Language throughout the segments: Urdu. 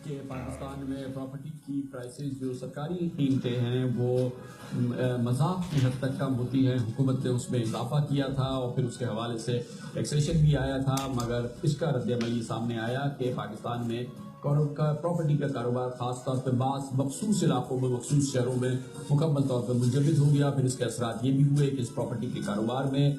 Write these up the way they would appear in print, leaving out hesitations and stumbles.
کہ پاکستان میں پراپرٹی کی پرائسز جو سرکاری قیمتیں ہیں وہ مذاق کی حد تک کم ہوتی ہیں. حکومت نے اس میں اضافہ کیا تھا اور پھر اس کے حوالے سے ٹیکسیشن بھی آیا تھا، مگر اس کا رد عمل یہ سامنے آیا کہ پاکستان میں پراپرٹی کا کاروبار خاص طور پہ بعض مخصوص علاقوں میں، مخصوص شہروں میں مکمل طور پہ منجمد ہو گیا. پھر اس کے اثرات یہ بھی ہوئے کہ اس پراپرٹی کے کاروبار میں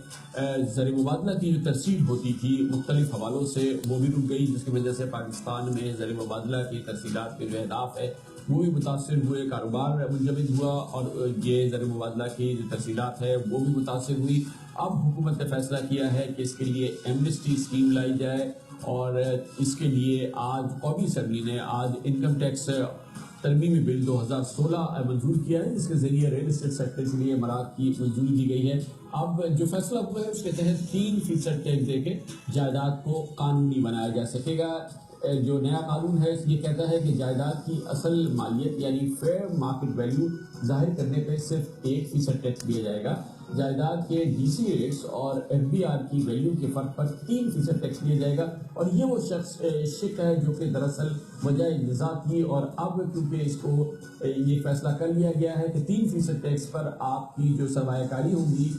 زر مبادلہ کی جو ترسیل ہوتی تھی مختلف حوالوں سے وہ بھی رک گئی، جس کی وجہ سے پاکستان میں زر مبادلہ کی ترسیلات کے جو اہداف ہے وہ بھی متاثر ہوئے، کاروبار منجمد ہوا اور یہ زر مبادلہ کی جو ترسیلات ہے وہ بھی متاثر ہوئی. اب حکومت نے فیصلہ کیا ہے کہ اس کے لیے ایمنسٹی اسکیم لائی جائے اور اس کے لیے آج قومی اسمبلی نے آج انکم ٹیکس ترمیمی بل 2016 منظور کیا ہے، جس کے ذریعے ریل اسٹیٹ سیکٹر کے لیے امارات کی منظوری دی گئی ہے. اب جو فیصلہ ہوا ہے اس کے تحت 3% ٹیکس دے کے جائیداد کو قانونی بنایا جا سکے گا. جو نیا قانون ہے یہ کہتا ہے کہ جائیداد کی اصل مالیت یعنی فیئر مارکیٹ ویلیو ظاہر کرنے پہ صرف 1% ٹیکس دیا جائے گا. جائیداد کے ڈی سی ریٹس اور ایف بی آر کی ویلیو کے فرق پر 3% ٹیکس دیا جائے گا. اور یہ وہ شک ہے جو کہ دراصل وجہ نزاع تھی، اور اب کیونکہ اس کو یہ فیصلہ کر لیا گیا ہے کہ 3% ٹیکس پر آپ کی جو سرمایہ کاری ہوگی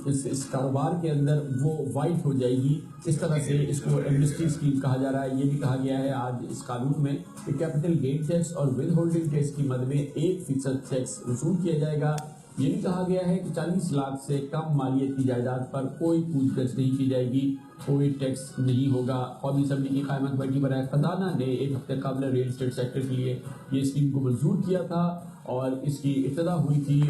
اس کاروبار کے اندر وہ وائٹ ہو جائے گی. اس طرح سے اس کو ایمنسٹی اسکیم کہا جا رہا ہے. یہ بھی کہا گیا ہے آج اس قانون میں کہ کیپٹل گین ٹیکس اور ود ہولڈنگ ٹیکس کی مد میں 1% ٹیکس وصول کیا جائے گا. یہ بھی کہا گیا ہے کہ 40 لاکھ سے کم مالیت کی جائیداد پر کوئی پوچھ گچھ نہیں کی جائے گی، کوئی ٹیکس نہیں ہوگا. قومی اسمبلی کی قائمہ کمیٹی برائے خزانہ نے ایک ہفتے قبل ریل اسٹیٹ سیکٹر کے لیے یہ اسکیم کو منظور کیا تھا اور اس کی ابتدا ہوئی تھی